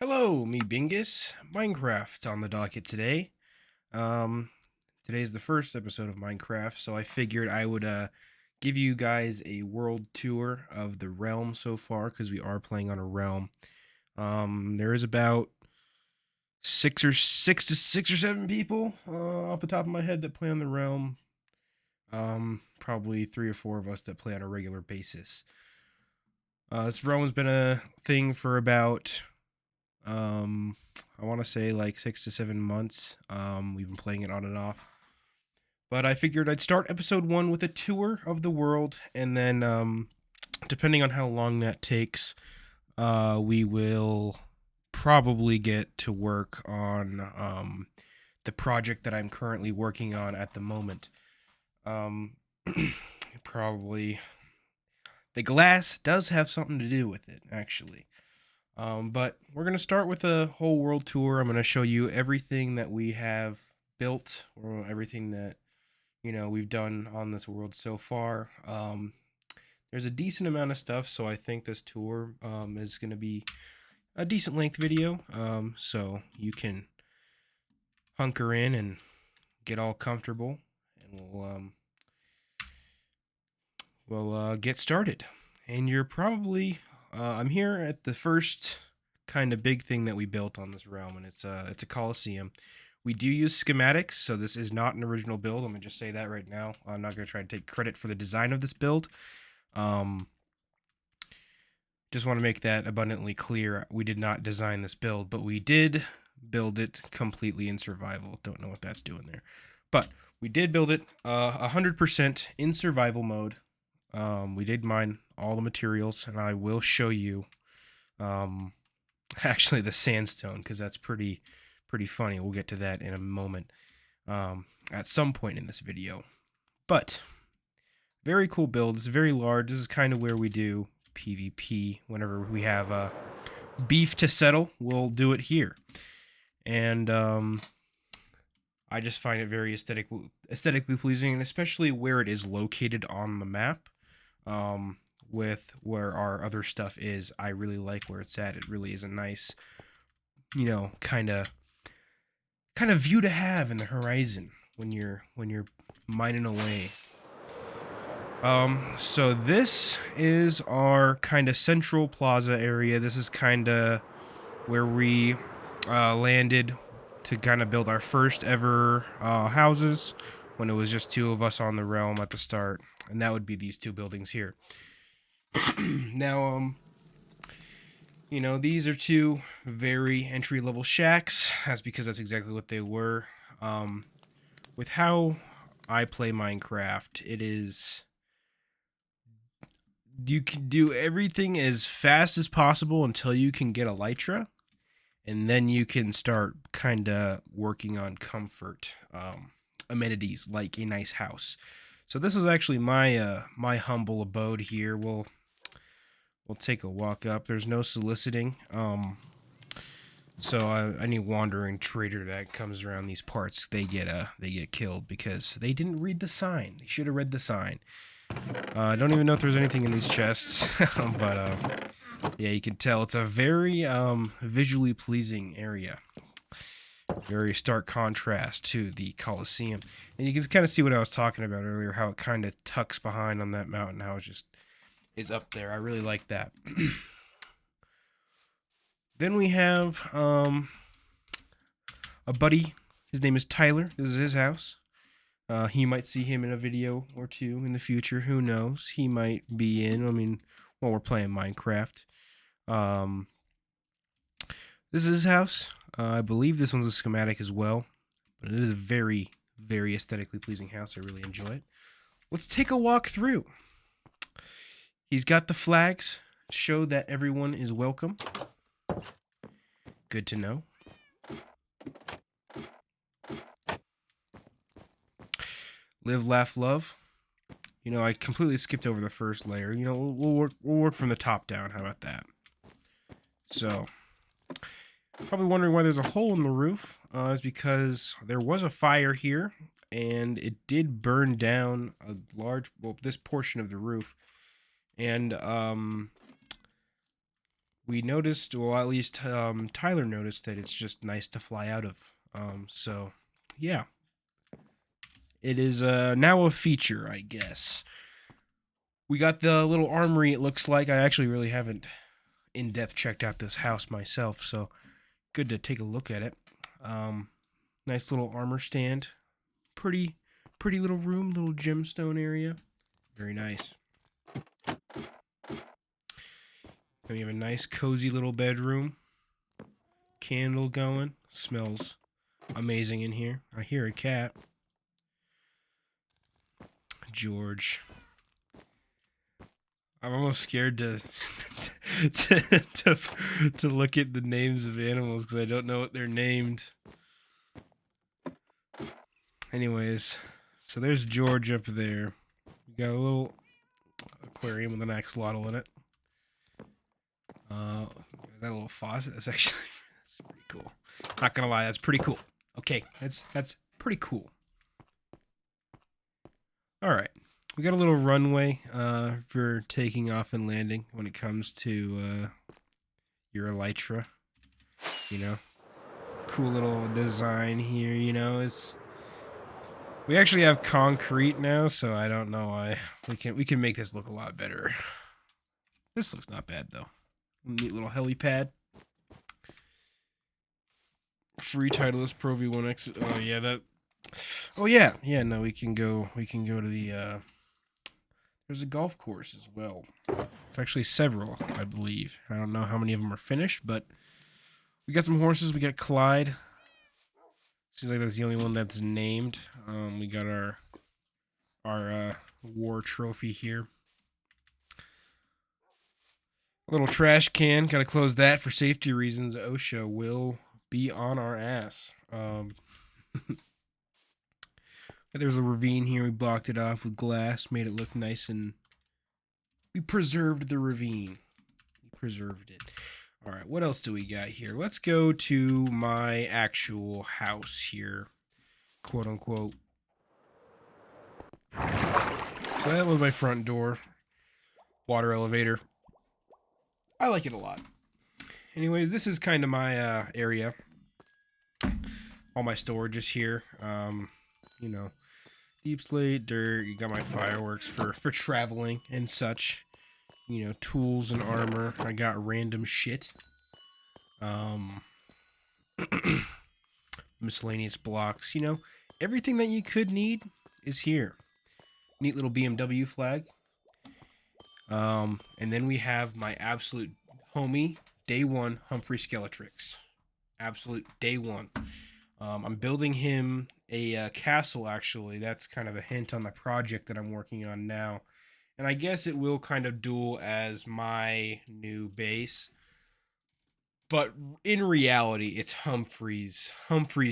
Hello, me Bingus. Minecraft's on the docket today. Um, Today's the first episode of Minecraft, so I figured I would give you guys a world tour of the realm so far because we are playing on a realm. There is about six or seven people off the top of my head that play on the realm. Probably three or four of us that play on a regular basis. This realm's been a thing for about um, I want to say like 6 to 7 months. We've been playing it on and off. But I figured I'd start episode one with a tour of the world, and then depending on how long that takes, we will probably get to work on the project that I'm currently working on at the moment. Um, Probably the glass does have something to do with it, actually. But we're going to start with a whole world tour. I'm going to show you everything that we have built, or everything that we've done on this world so far. There's a decent amount of stuff, so I think this tour is going to be a decent length video. So you can hunker in and get all comfortable, and we'll get started. And you're probably I'm here at the first kind of big thing that we built on this realm, and it's a coliseum. We do use schematics, so this is not an original build. I'm gonna just say that right now. I'm not gonna try to take credit for the design of this build. Um, just want to make that abundantly clear. We did not design this build, but we did build it completely in survival. Don't know what that's doing there, but we did build it 100% in survival mode. We did mine all the materials, and I will show you um, actually the sandstone because that's pretty funny. We'll get to that in a moment at some point in this video. But very cool build. It's very large. This is kind of where we do PvP. Whenever we have beef to settle, we'll do it here. And I just find it very aesthetically pleasing, and especially where it is located on the map. With where our other stuff is, I really like where it's at. It really is a nice, kind of view to have in the horizon when you're mining away. So this is our kind of central plaza area. This is kind of where we landed to kind of build our first ever houses when it was just two of us on the realm at the start, and that would be these two buildings here. Now, these are two very entry level shacks. That's because that's exactly what they were. With how I play Minecraft, it is you can do everything as fast as possible until you can get elytra, and then you can start kind of working on comfort amenities like a nice house. So this is actually my humble abode here. We'll take a walk up. There's no soliciting. So any wandering trader that comes around these parts, they get killed because they didn't read the sign. They should have read the sign. I don't even know if there's anything in these chests, but yeah, you can tell it's a very visually pleasing area. Very stark contrast to the Colosseum, and you can kind of see what I was talking about earlier. How it kind of tucks behind on that mountain. How it just is up there. I really like that. Then we have a buddy. His name is Tyler. This is his house. He might see him in a video or two in the future. Who knows? He might be in. I mean, while we're playing Minecraft. Um, this is his house. I believe this one's a schematic as well, but it is a very, very aesthetically pleasing house. I really enjoy it. Let's take a walk through. He's got the flags to show that everyone is welcome. Good to know. Live, laugh, love. I completely skipped over the first layer. We'll work from the top down. How about that? So, probably wondering why there's a hole in the roof. Is because there was a fire here, and it did burn down this portion of the roof, and we noticed, well, at least Tyler noticed that it's just nice to fly out of. So yeah, it is now a feature, I guess. We got the little armory. It looks like I actually really haven't in depth checked out this house myself, so good to take a look at it. Nice little armor stand. Pretty little room, little gemstone area. Very nice. And we have a nice cozy little bedroom. Candle going. Smells amazing in here. I hear a cat. George. I'm almost scared to to look at the names of animals because I don't know what they're named. Anyways, so there's George up there. We got a little aquarium with an axolotl in it. That little faucet. That's actually that's pretty cool. Not gonna lie, that's pretty cool. Okay, that's pretty cool. All right, we got a little runway for taking off and landing when it comes to your Elytra. You know, cool little design here. You know, we actually have concrete now, so I don't know why we can make this look a lot better. This looks not bad though. Neat little helipad. Free Titleist Pro V1X. Oh yeah, that. Oh yeah, yeah. No, we can go to the. There's a golf course as well. It's actually several, I believe. I don't know how many of them are finished, but we got some horses. We got Clyde. Seems like that's the only one that's named. We got our war trophy here. A little trash can. Gotta close that for safety reasons. OSHA will be on our ass. There's a ravine here. We blocked it off with glass, made it look nice, and we preserved the ravine. We preserved it. All right, what else do we got here? Let's go to my actual house here, quote unquote. So that was my front door. Water elevator. I like it a lot. Anyways, this is kind of my area. All my storage is here. You know, deep slate, dirt. You got my fireworks for traveling and such. You know, tools and armor. I got random shit. Miscellaneous blocks. You know, everything that you could need is here. Neat little BMW flag. And then we have my absolute homie, day one, Humphrey Skeletrix. Absolute day one. I'm building him a castle, actually. That's kind of a hint on the project that I'm working on now. And I guess it will kind of duel as my new base. But in reality, it's Humphrey's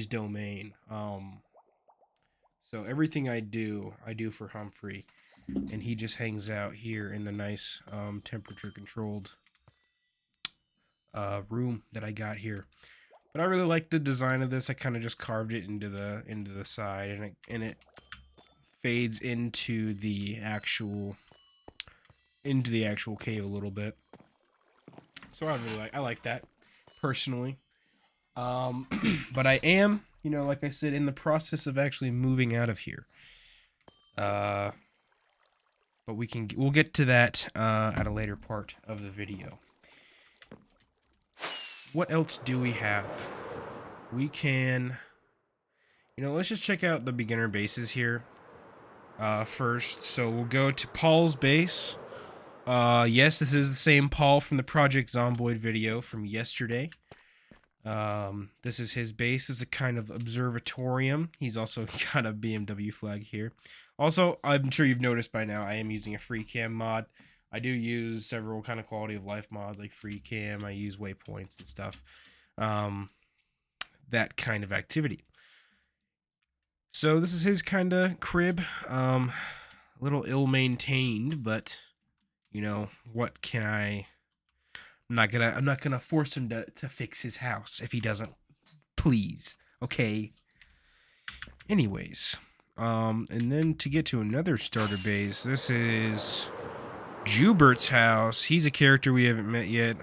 domain. So everything I do for Humphrey. And he just hangs out here in the nice temperature controlled room that I got here. But I really like the design of this. I kind of just carved it into the side, and it fades into the actual cave a little bit. So I like that personally. But I am, you know, like I said, in the process of actually moving out of here. But we'll get to that at a later part of the video. What else do we have? We can, you know, let's just check out the beginner bases here first. So we'll go to Paul's base. Yes, this is the same Paul from the Project Zomboid video from yesterday. This is his base. This is a kind of observatorium. He's also got a BMW flag here. Also, I'm sure you've noticed by now, I am using a FreeCam mod. I do use several kind of quality of life mods like FreeCam. I use waypoints and stuff. That kind of activity. So this is his kind of crib. A little ill-maintained, but you know, what can I'm not gonna force him to fix his house if he doesn't. Please. Okay. Anyways. And then to get to another starter base, this is Jubert's house. He's a character we haven't met yet.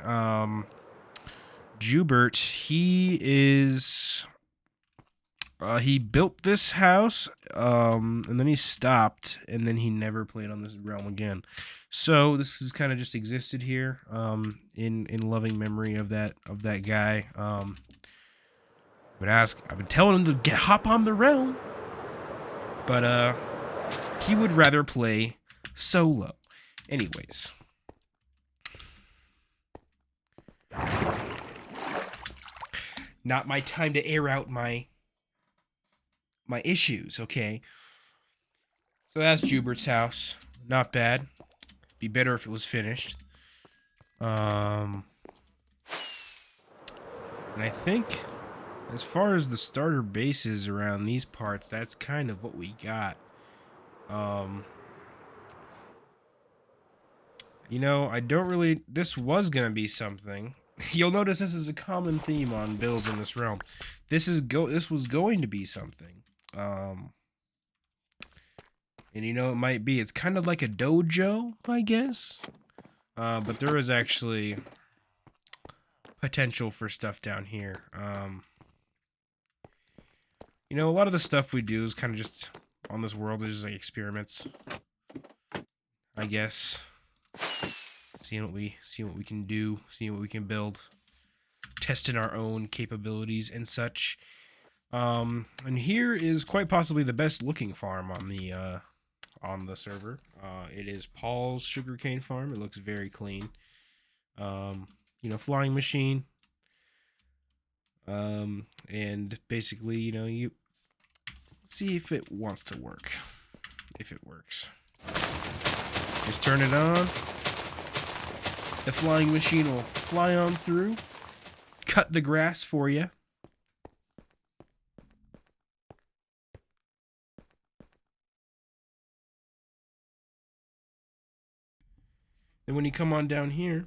Jubert, he is he built this house, and then he stopped, and then he never played on this realm again. So this has kind of just existed here, in loving memory of that guy. I've been telling him to hop on the realm, but he would rather play solo. Anyways. Not my time to air out my issues, okay? So that's Jubert's house. Not bad. Be better if it was finished. And I think as far as the starter bases around these parts, that's kind of what we got. You know, I don't really... This was going to be something. You'll notice this is a common theme on builds in this realm. This was going to be something. And you know, it might be. It's kind of like a dojo, I guess. But there is actually potential for stuff down here. You know, a lot of the stuff we do is kind of just on this world is just like experiments, I guess. Seeing what we can do, seeing what we can build, testing our own capabilities and such. And here is quite possibly the best looking farm on the server. It is Paul's sugarcane farm. It looks very clean. You know, flying machine. And basically, you know, you see if it wants to work. If it works. Just turn it on. The flying machine will fly on through, cut the grass for you. Then when you come on down here,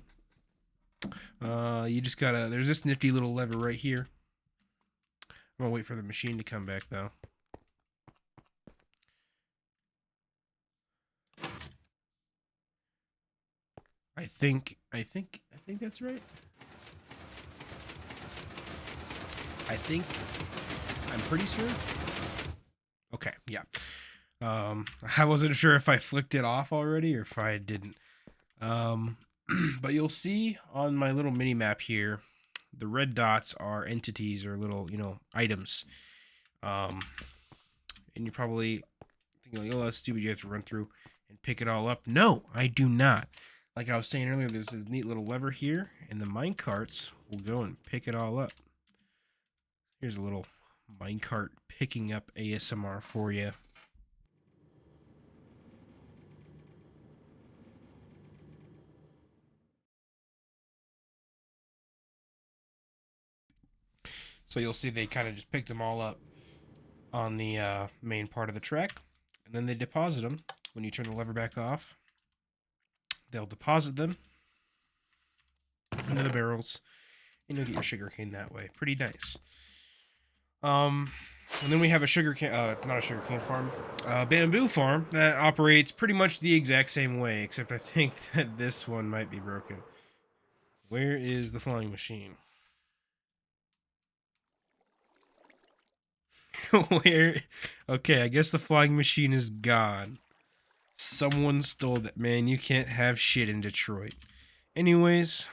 you just gotta, there's this nifty little lever right here. I'm gonna wait for the machine to come back though. I think that's right. I'm pretty sure. Okay, yeah. I wasn't sure if I flicked it off already or if I didn't. But you'll see on my little mini map here, the red dots are entities or little, you know, items. And you're probably thinking, like, oh, that's stupid. You have to run through and pick it all up. No, I do not. Like I was saying earlier, there's this neat little lever here, and the minecarts will go and pick it all up. Here's a little minecart picking up ASMR for you. So you'll see they kind of just picked them all up on the main part of the track, and then they deposit them. When you turn the lever back off, they'll deposit them into the barrels, and you'll get your sugarcane that way. Pretty nice. And then we have a sugarcane, not a sugarcane farm, bamboo farm that operates pretty much the exact same way, except I think that this one might be broken. Where is the flying machine? Where? Okay, I guess the flying machine is gone. Someone stole that. Man, you can't have shit in Detroit. Anyways,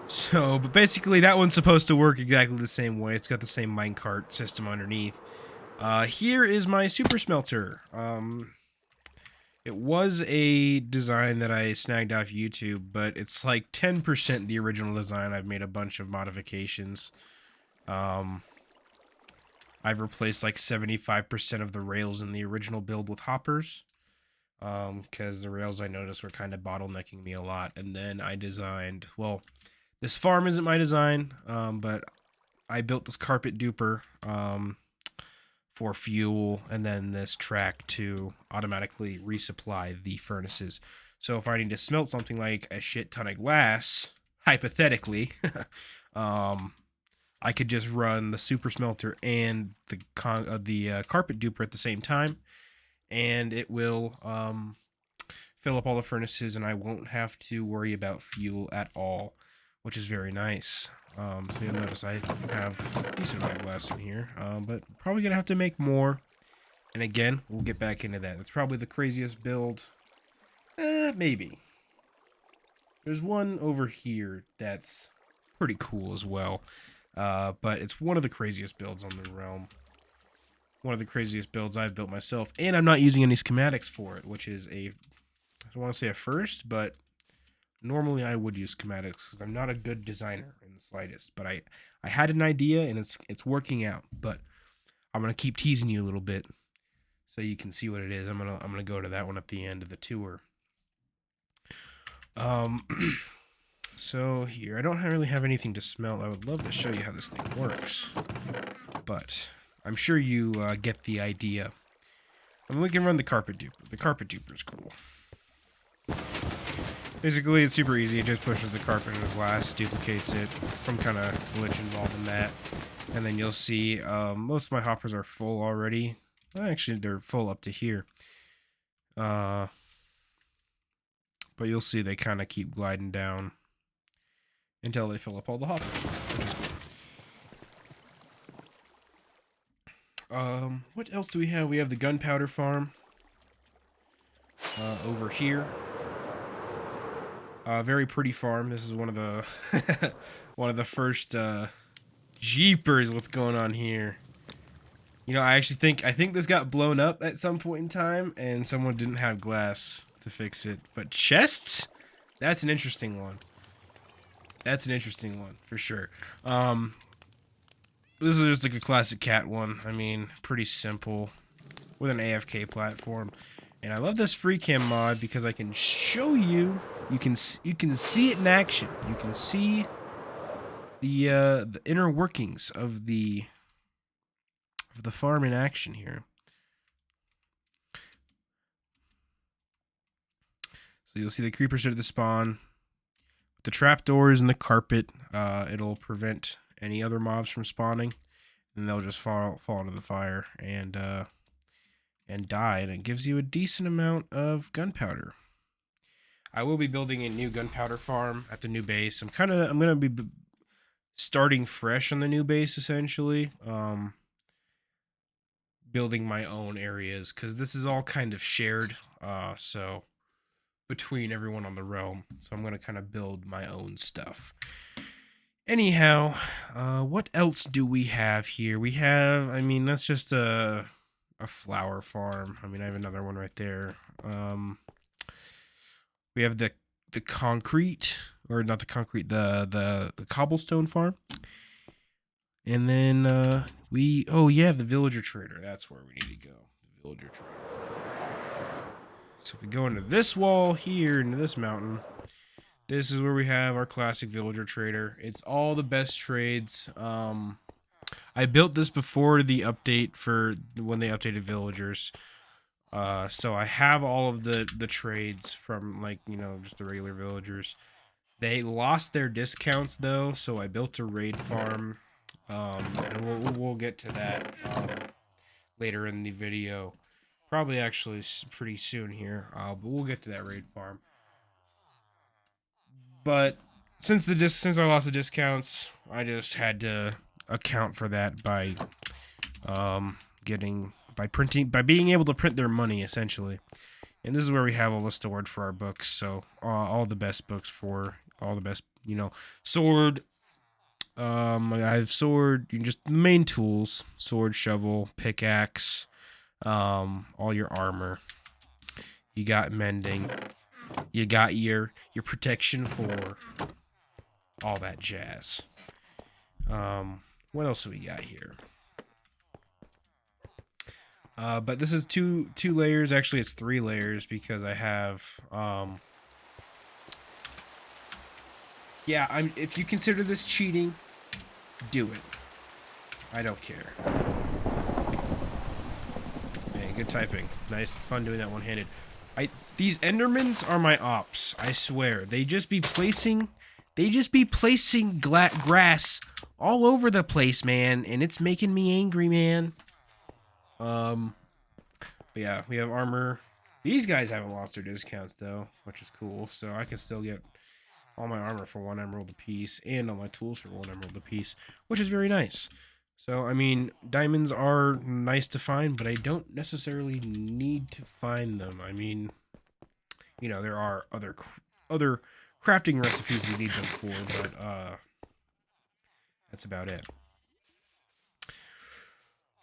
so, but basically that one's supposed to work exactly the same way. It's got the same minecart system underneath. Here is my super smelter. It was a design that I snagged off YouTube, but it's like 10% the original design. I've made a bunch of modifications. I've replaced like 75% of the rails in the original build with hoppers. Because the rails I noticed were kind of bottlenecking me a lot. And then I designed, well, this farm isn't my design, but I built this carpet duper for fuel, and then this track to automatically resupply the furnaces. So if I need to smelt something like a shit ton of glass, hypothetically, I could just run the super smelter and the carpet duper at the same time, and it will fill up all the furnaces, and I won't have to worry about fuel at all, which is very nice. So you'll notice I have a decent amount of glass in here, but probably gonna have to make more. And again, we'll get back into that. It's probably the craziest build. Maybe. There's one over here that's pretty cool as well. But it's one of the craziest builds on the realm. One of the craziest builds I've built myself. And I'm not using any schematics for it, which is I don't want to say a first, but normally I would use schematics because I'm not a good designer in the slightest. But I had an idea and it's working out. But I'm gonna keep teasing you a little bit so you can see what it is. I'm gonna go to that one at the end of the tour. So here, I don't really have anything to smelt. I would love to show you how this thing works, but I'm sure you get the idea. I mean, we can run the carpet duper. The carpet duper is cool. Basically, it's super easy. It just pushes the carpet into glass, duplicates it. Some kind of glitch involved in that. And then you'll see most of my hoppers are full already. Well, actually, they're full up to here. But you'll see they kind of keep gliding down until they fill up all the hoppers, which is cool. What else do we have? We have the gunpowder farm over here. Very pretty farm. This is one of the one of the first jeepers. What's going on here? You know, I think this got blown up at some point in time, and someone didn't have glass to fix it. But chests? That's an interesting one. That's an interesting one, for sure. This is just like a classic cat one. I mean, pretty simple. With an AFK platform. And I love this free cam mod because I can show you. You can see it in action. You can see the inner workings of the farm in action here. So you'll see the creepers start to spawn. The trapdoors and the carpet, it'll prevent any other mobs from spawning, and they'll just fall into the fire and die. And it gives you a decent amount of gunpowder. I will be building a new gunpowder farm at the new base. I'm gonna be starting fresh on the new base essentially. Building my own areas because this is all kind of shared. So between everyone on the realm. So I'm going to kind of build my own stuff. Anyhow, what else do we have here? We have, I mean, that's just a flower farm. I mean, I have another one right there. We have the concrete, or not the concrete, the cobblestone farm. And then oh yeah, the villager trader. That's where we need to go. The villager trader. So if we go into this wall here, into this mountain, this is where we have our classic villager trader. It's all the best trades. I built this before the update for when they updated villagers. So I have all of the trades from, like, you know, just the regular villagers. They lost their discounts though, so I built a raid farm. And we'll get to that later in the video. Probably actually pretty soon here, but we'll get to that raid farm. But since I lost the discounts, I just had to account for that by being able to print their money essentially. And this is where we have all the stored for our books. So all the best books for all the best, you know, sword. I have sword, just the main tools: sword, shovel, pickaxe. All your armor. You got mending. You got your protection for all that jazz. What else do we got here? But this is two layers. Actually, it's 3 layers because I have yeah, if you consider this cheating, do it. I don't care. Good typing. Nice, fun doing that one-handed. These Endermans are my ops. I swear. They just be placing grass all over the place, man, and it's making me angry, man. But yeah, we have armor. These guys haven't lost their discounts though, which is cool. So I can still get all my armor for 1 emerald apiece and all my tools for 1 emerald apiece, which is very nice. So I mean, diamonds are nice to find, but I don't necessarily need to find them. I mean, you know, there are other crafting recipes you need them for, but that's about it.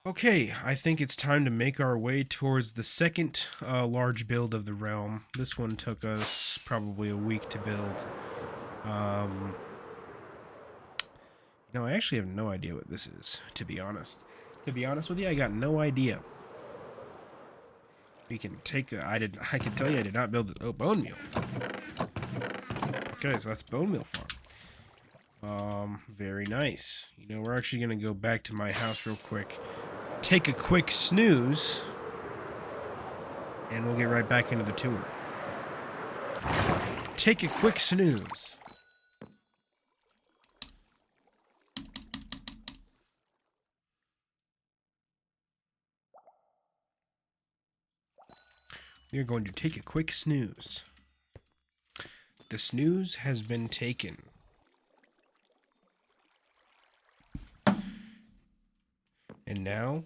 Okay, I think it's time to make our way towards the second large build of the realm. This one took us probably a week to build. You know, I actually have no idea what this is, to be honest. To be honest with you, I got no idea. We can take the... I can tell you I did not build it. Oh, bone meal. Okay, so that's bone meal farm. Very nice. You know, we're actually going to go back to my house real quick. Take a quick snooze. And we'll get right back into the tour. Take a quick snooze. We are going to take a quick snooze. The snooze has been taken. And now,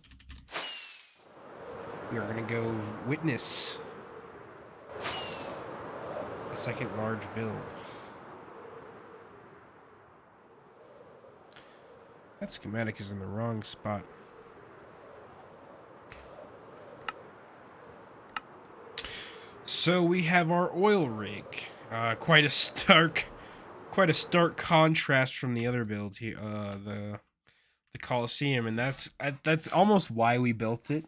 we are going to go witness the second large build. That schematic is in the wrong spot. So we have our oil rig. Quite a stark contrast from the other build here. The Colosseum, and that's almost why we built it.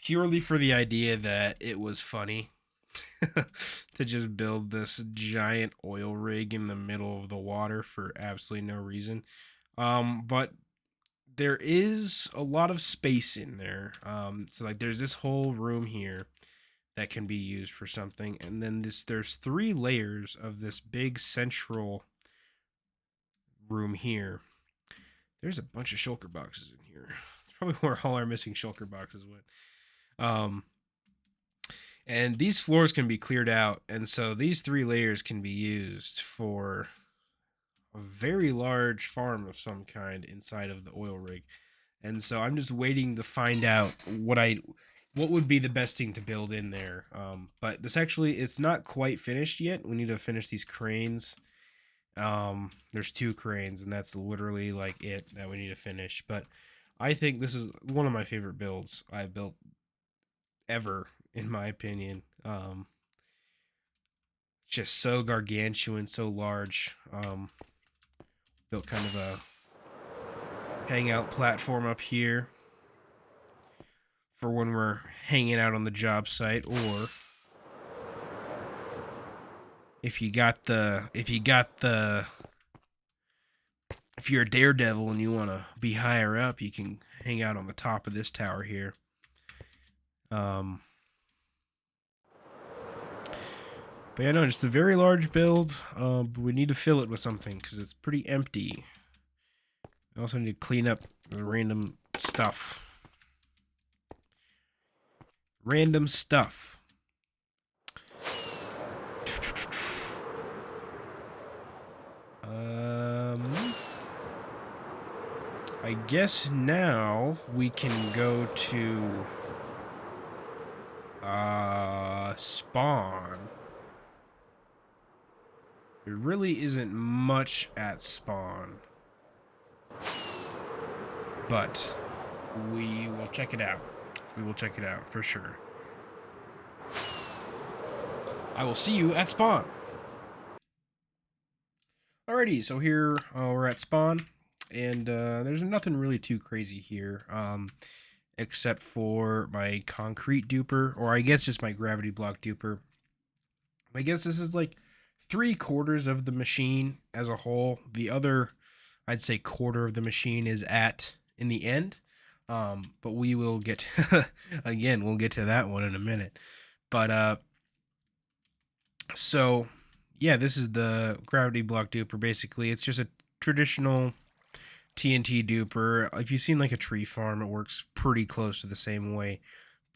Purely for the idea that it was funny to just build this giant oil rig in the middle of the water for absolutely no reason. But there is a lot of space in there. So like there's this whole room here that can be used for something, and then there's 3 layers of this big central room here. There's a bunch of shulker boxes in here. It's probably where all our missing shulker boxes went. And these floors can be cleared out, and so these 3 layers can be used for a very large farm of some kind inside of the oil rig. And so I'm just waiting to find out what would be the best thing to build in there. But this actually, it's not quite finished yet. We need to finish these cranes. There's 2 cranes, and that's literally like it that we need to finish. But I think this is one of my favorite builds I've built ever, in my opinion. Just so gargantuan, so large. Built kind of a hangout platform up here for when we're hanging out on the job site, or if you're a daredevil and you want to be higher up, you can hang out on the top of this tower here. But yeah, no, just a very large build. But we need to fill it with something because it's pretty empty. We also need to clean up the random stuff. Random stuff. I guess now we can go to spawn. There really isn't much at spawn, but we will check it out. We will check it out for sure. I will see you at spawn. Alrighty, so here we're at spawn, and there's nothing really too crazy here, except for my concrete duper, or I guess just my gravity block duper. I guess this is like 3/4 of the machine as a whole. The other, I'd say, quarter of the machine is in the end. But we will get again, we'll get to that one in a minute. But so yeah, this is the gravity block duper. Basically, it's just a traditional TNT duper. If you've seen like a tree farm, it works pretty close to the same way.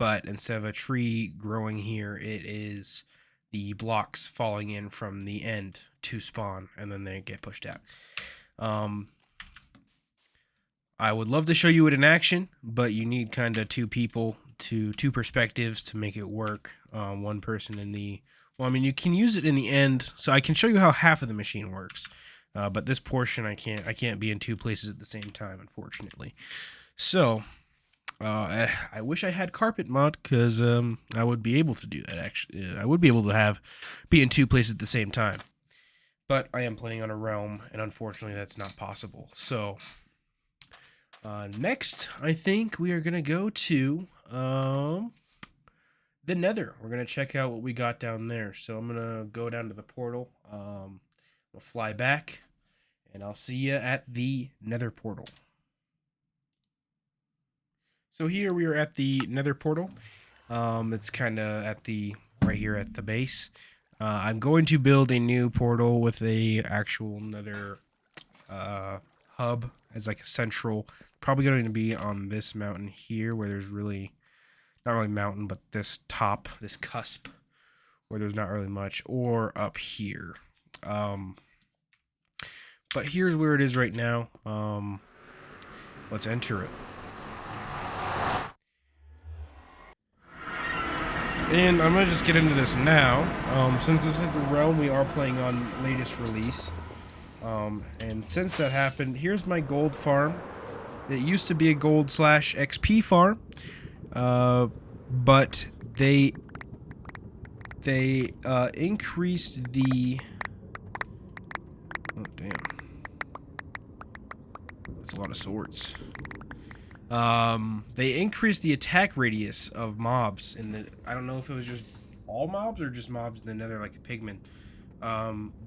but instead of a tree growing here, it is the blocks falling in from the end to spawn, and then they get pushed out. I would love to show you it in action, but you need kind of two perspectives to make it work. One person in the, well, I mean, you can use it in the end, so I can show you how half of the machine works. But this portion, I can't be in two places at the same time, unfortunately. So, I wish I had carpet mod, because I would be able to do that. Actually, I would be able to be in two places at the same time. But I am playing on a realm, and unfortunately, that's not possible. So, next, I think we are gonna go to the Nether. We're gonna check out what we got down there. So I'm gonna go down to the portal. We'll fly back, and I'll see you at the Nether portal. So here we are at the Nether portal. It's kind of at the right here at the base. I'm going to build a new portal with a actual Nether hub as like a central. Probably going to be on this mountain here, where there's really not really mountain, but this top, this cusp, where there's not really much, or up here. But here's where it is right now. Let's enter it. And I'm going to just get into this now. Since this is the realm we are playing on latest release. And since that happened, here's my gold farm. It used to be a gold / XP farm. But they increased the... Oh, damn. That's a lot of swords. They increased the attack radius of mobs in the... I don't know if it was just all mobs or just mobs in the Nether, like a pigman.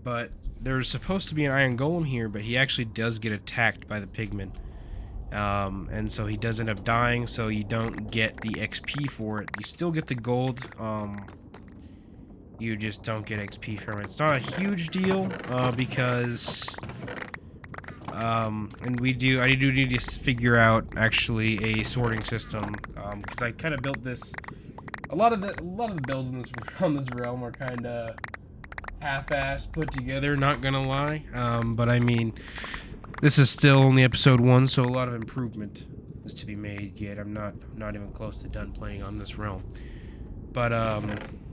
But there's supposed to be an iron golem here, but he actually does get attacked by the pigman. And so he does end up dying, so you don't get the XP for it. You still get the gold, you just don't get XP from it. It's not a huge deal, because... and I do need to figure out actually a sorting system, because I kind of built this. A lot of the builds in this realm are kind of half-assed put together. Not gonna lie, but I mean, this is still only episode 1, so a lot of improvement is to be made yet. I'm not even close to done playing on this realm, but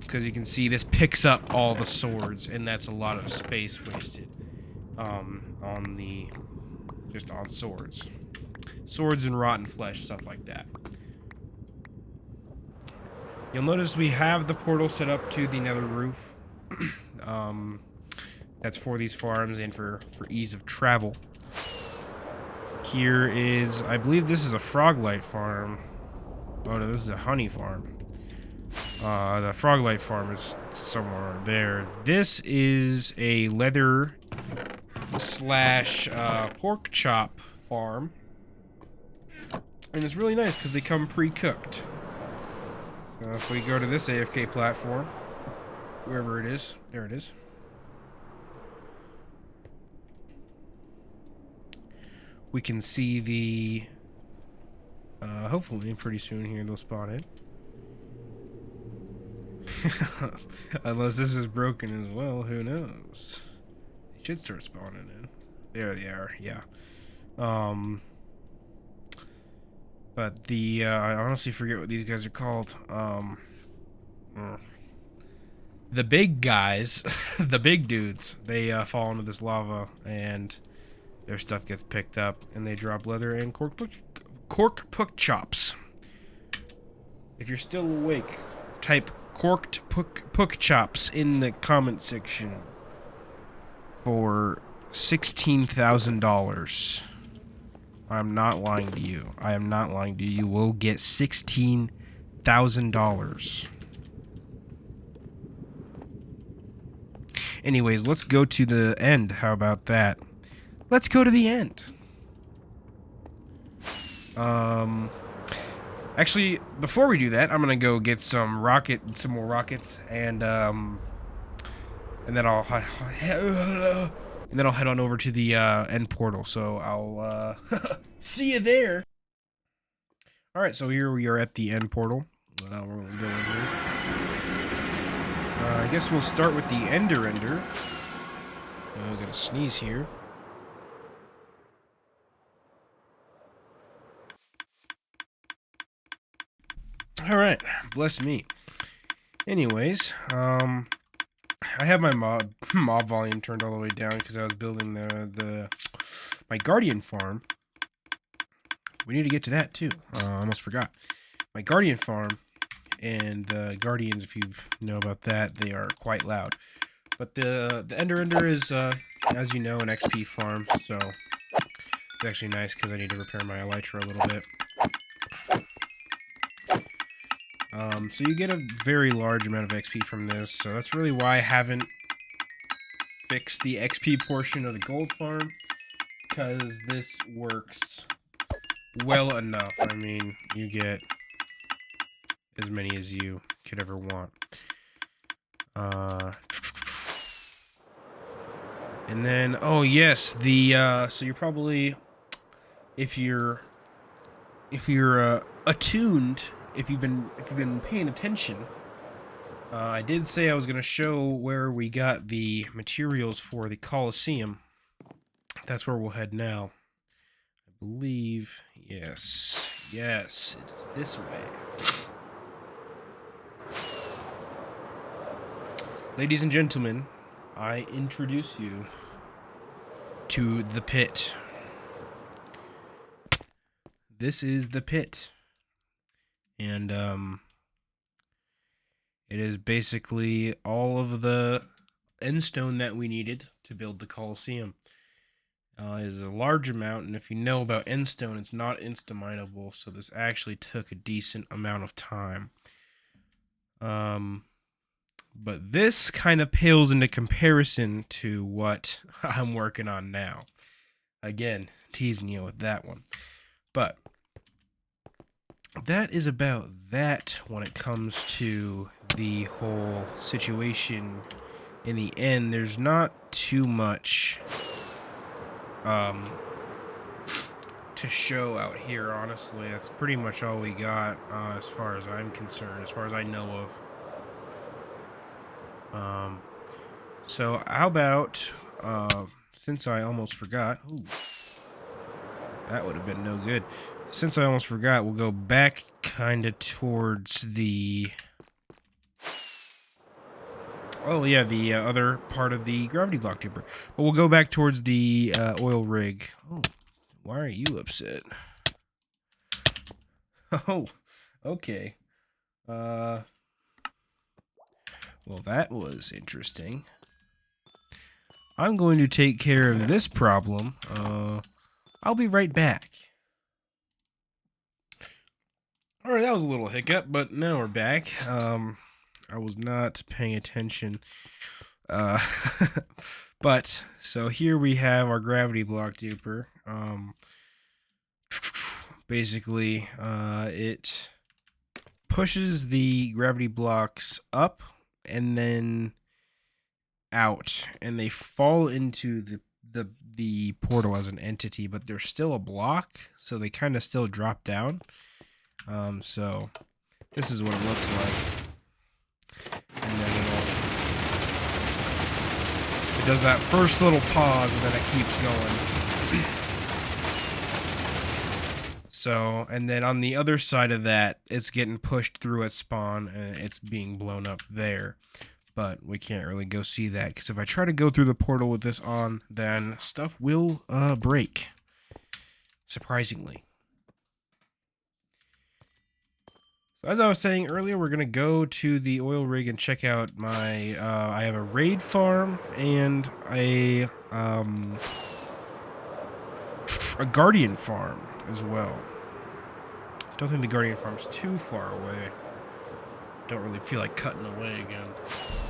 because you can see this picks up all the swords, and that's a lot of space wasted, just on swords and rotten flesh, stuff like that. You'll notice we have the portal set up to the Nether roof. That's for these farms and for ease of travel. Here is, I believe this is a Froglight farm. Oh no, this is a honey farm. The Froglight farm is somewhere there. This is a leather / pork chop farm, and it's really nice because they come pre-cooked. So if we go to this AFK platform, wherever it is, there it is. We can see the hopefully pretty soon here they'll spawn in. Unless this is broken as well, who knows? They should start spawning in. There they are, yeah. But the I honestly forget what these guys are called. The big guys, the big dudes, they fall into this lava and their stuff gets picked up, and they drop leather and cork puck chops. If you're still awake, type corked puck chops in the comment section for $16,000. I'm not lying to you. I am not lying to you. You will get $16,000. Anyways, let's go to the end. How about that? Let's go to the end. Actually, before we do that, I'm gonna go get some more rockets, and then I'll head on over to the end portal. So I'll see you there. All right, so here we are at the end portal. Well, we're gonna go in here. I guess we'll start with the Ender. I gotta sneeze here. Alright, bless me. Anyways, I have my mob volume turned all the way down because I was building my Guardian farm. We need to get to that too. I almost forgot. My Guardian farm and the Guardians, if you know about that, they are quite loud. But the Ender is, as you know, an XP farm, so it's actually nice because I need to repair my Elytra a little bit. So you get a very large amount of XP from this, so that's really why I haven't fixed the XP portion of the gold farm, because this works well enough. I mean, you get as many as you could ever want. And then, oh yes, so you're probably, if you're attuned, if you've been paying attention, I did say I was gonna show where we got the materials for the Colosseum. That's where we'll head now. I believe, yes, it is this way. Ladies and gentlemen, I introduce you to the pit. This is the pit. And it is basically all of the endstone that we needed to build the Colosseum. It is a large amount, and if you know about endstone, it's not insta-mineable, so this actually took a decent amount of time. But this kind of pales into comparison to what I'm working on now. Again, teasing you with that one. But that is about that when it comes to the whole situation. In the end, there's not too much to show out here, honestly. That's pretty much all we got as far as I'm concerned, as far as I know of. So how about, since I almost forgot, ooh, that would have been no good. Since I almost forgot, we'll go back kind of towards the, oh yeah, the other part of the gravity block duper. But we'll go back towards the oil rig. Oh, why are you upset? Oh, okay. Well, that was interesting. I'm going to take care of this problem. I'll be right back. Alright, that was a little hiccup, but now we're back. I was not paying attention. But, so here we have our gravity block duper. Basically, it pushes the gravity blocks up and then out, and they fall into the portal as an entity, but they're still a block, so they kind of still drop down. So this is what it looks like, and then it does that first little pause, and then it keeps going. So, and then on the other side of that, it's getting pushed through at spawn, and it's being blown up there. But we can't really go see that, because if I try to go through the portal with this on, then stuff will break. Surprisingly. So as I was saying earlier, we're going to go to the oil rig and check out my, I have a raid farm and a guardian farm as well. Don't think the guardian farm's too far away. Don't really feel like cutting away again.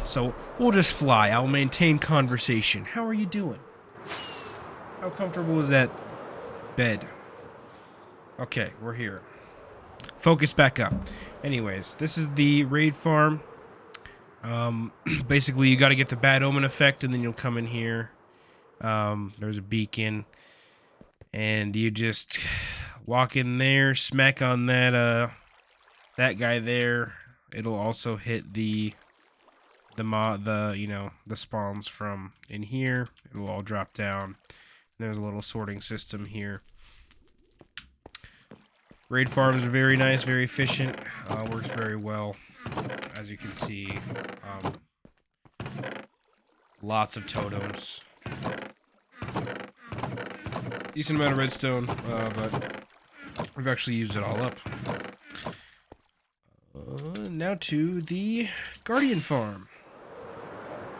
So we'll just fly. I'll maintain conversation. How are you doing? How comfortable is that bed? Okay, we're here. Focus back up. Anyways, this is the raid farm. Basically, you got to get the bad omen effect, and then you'll come in here. There's a beacon, and you just walk in there, smack on that that guy there, it'll also hit the spawns from in here. It'll all drop down. There's a little sorting system here. Raid farms are very nice, very efficient. Works very well, as you can see. Lots of totems. Decent amount of redstone, but we've actually used it all up. Now to the Guardian farm.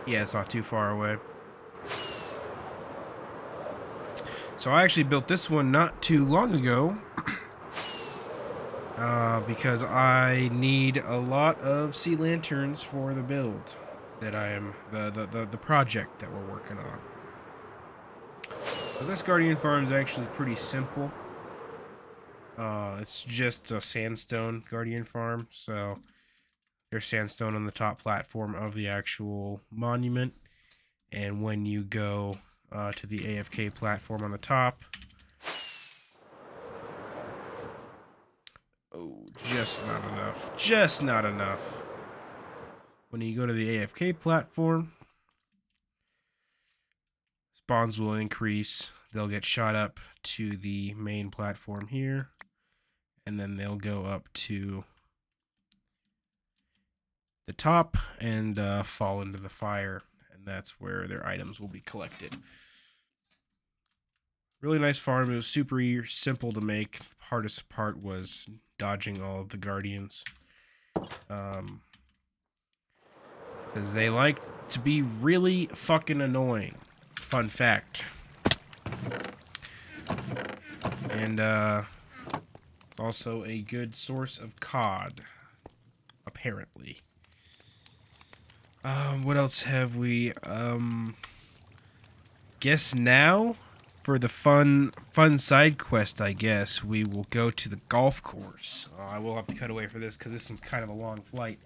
Yeah, it's not too far away. So I actually built this one not too long ago. Because I need a lot of sea lanterns for the build that I am the project that we're working on. So this Guardian farm is actually pretty simple. It's just a sandstone Guardian farm, so there's sandstone on the top platform of the actual monument, and when you go to the AFK platform on the top, oh, just not enough. Just not enough. When you go to the AFK platform, spawns will increase. They'll get shot up to the main platform here, and then they'll go up to the top and fall into the fire, and that's where their items will be collected. Really nice farm. It was super simple to make. The hardest part was dodging all of the guardians, because they like to be really fucking annoying. Fun fact. And it's also a good source of cod, apparently. What else have we? Guess now for the fun side quest, I guess we will go to the golf course. I will have to cut away for this because this one's kind of a long flight.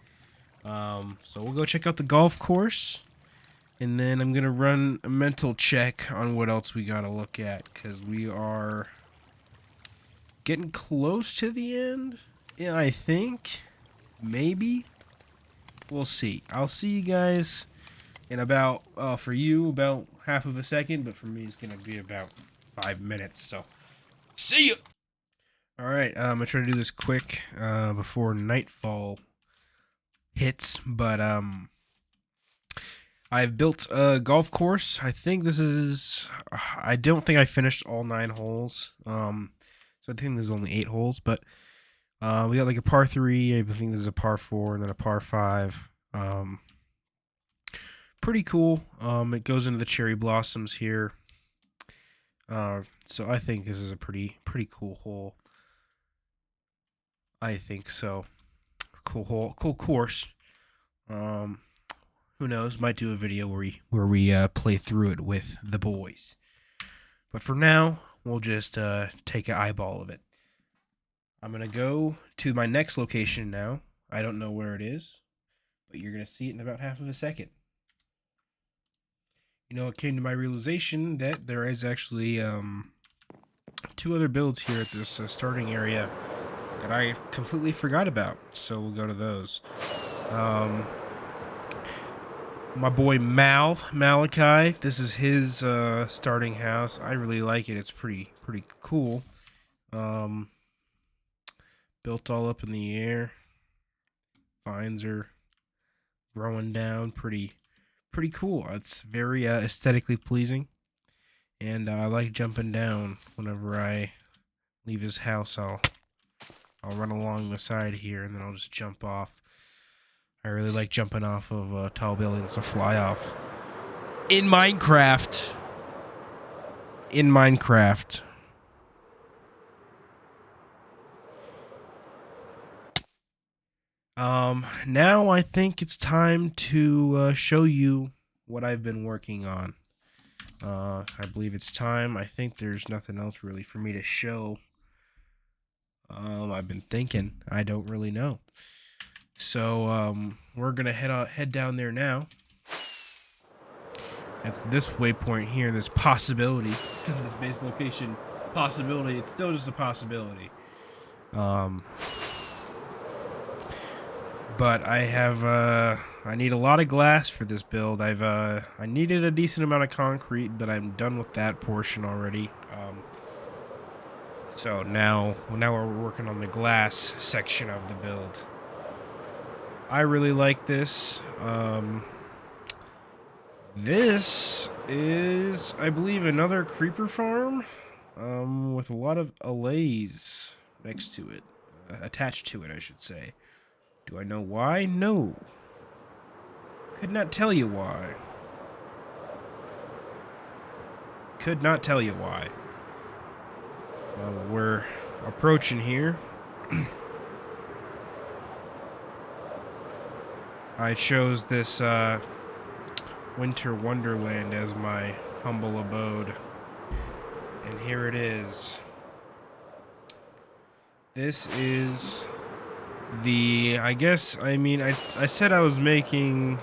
So we'll go check out the golf course, and then I'm gonna run a mental check on what else we gotta look at, because we are getting close to the end. Yeah, I think. Maybe. We'll see. I'll see you guys in about, for you, about half of a second, but for me, it's gonna be about 5 minutes, so see ya! Alright, I'm gonna try to do this quick, before nightfall hits, but, I've built a golf course. I think this is, I don't think I finished all 9 holes, so I think there's only 8 holes, but we got like a par 3, I think there's a par 4, and then a par 5. Pretty cool. It goes into the cherry blossoms here. So I think this is a pretty cool hole. I think so. Cool hole, cool course. Who knows? Might do a video where we play through it with the boys. But for now, we'll just take an eyeball of it. I'm gonna go to my next location now. I don't know where it is, but you're gonna see it in about half of a second. You know, it came to my realization that there is actually 2 other builds here at this starting area that I completely forgot about, so we'll go to those. My boy Malachi, this is his starting house. I really like it. It's pretty cool. Built all up in the air. Vines are growing down. Pretty cool. It's very aesthetically pleasing, and I like jumping down whenever I leave his house. I'll run along the side here, and then I'll just jump off. I really like jumping off of tall buildings to fly off. In Minecraft. Now I think it's time to show you what I've been working on. I believe it's time. I think there's nothing else really for me to show. I've been thinking. I don't really know. So we're gonna head down there now. It's this waypoint here, this possibility, this base location possibility. It's still just a possibility. But I need a lot of glass for this build. I needed a decent amount of concrete, but I'm done with that portion already. So now we're working on the glass section of the build. I really like this. This is, I believe, another creeper farm, with a lot of allays next to it, attached to it, I should say. Do I know why? No. Could not tell you why. Could not tell you why. We're approaching here. I chose this Winter Wonderland as my humble abode. And here it is. This is the, I said I was making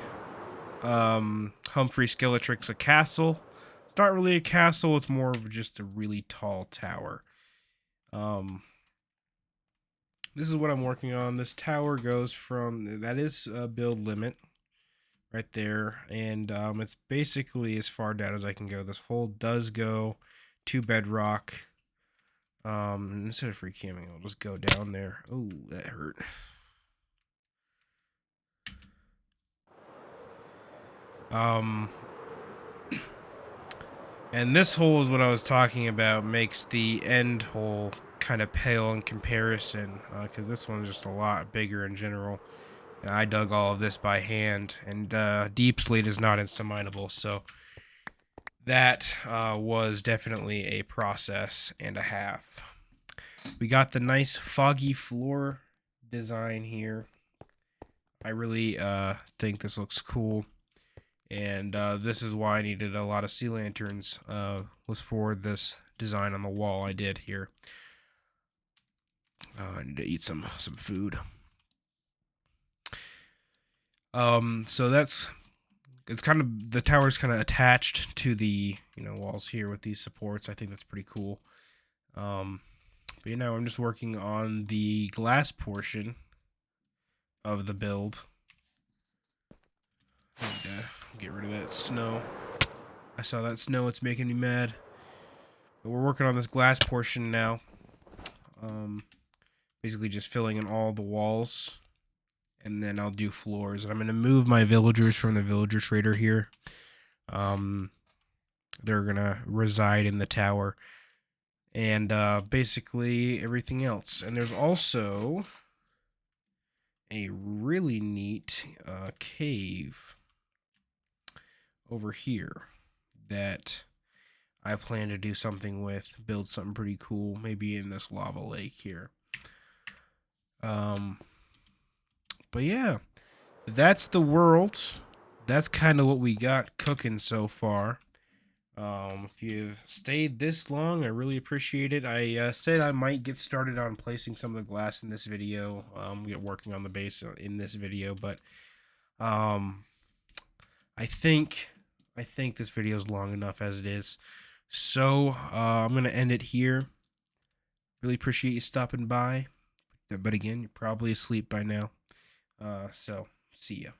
Humphrey Skeletrix a castle. It's not really a castle, it's more of just a really tall tower. This is what I'm working on. This tower goes from, that is a build limit right there, and it's basically as far down as I can go. This hole does go to bedrock. Instead of free camming, I'll just go down there. Oh, that hurt. And this hole is what I was talking about, makes the end hole kind of pale in comparison, because this one's just a lot bigger in general. And I dug all of this by hand, and deep slate is not insta-mineable, so that was definitely a process and a half. We got the nice foggy floor design here. I really think this looks cool. And this is why I needed a lot of sea lanterns, was for this design on the wall I did here. I need to eat some food. So it's kind of, the tower's kind of attached to the, walls here with these supports. I think that's pretty cool. But I'm just working on the glass portion of the build. And, get rid of that snow. I saw that snow, it's making me mad. But we're working on this glass portion now. Basically just filling in all the walls. And then I'll do floors. And I'm going to move my villagers from the villager trader here. They're going to reside in the tower. And basically everything else. And there's also a really neat cave over here that I plan to do something with, build something pretty cool, maybe in this lava lake here. But yeah, that's the world. That's kind of what we got cooking so far. If you've stayed this long, I really appreciate it. I said I might get started on placing some of the glass in this video, get working on the base in this video, but I think this video is long enough as it is. So I'm going to end it here. Really appreciate you stopping by. But again, you're probably asleep by now. So see ya.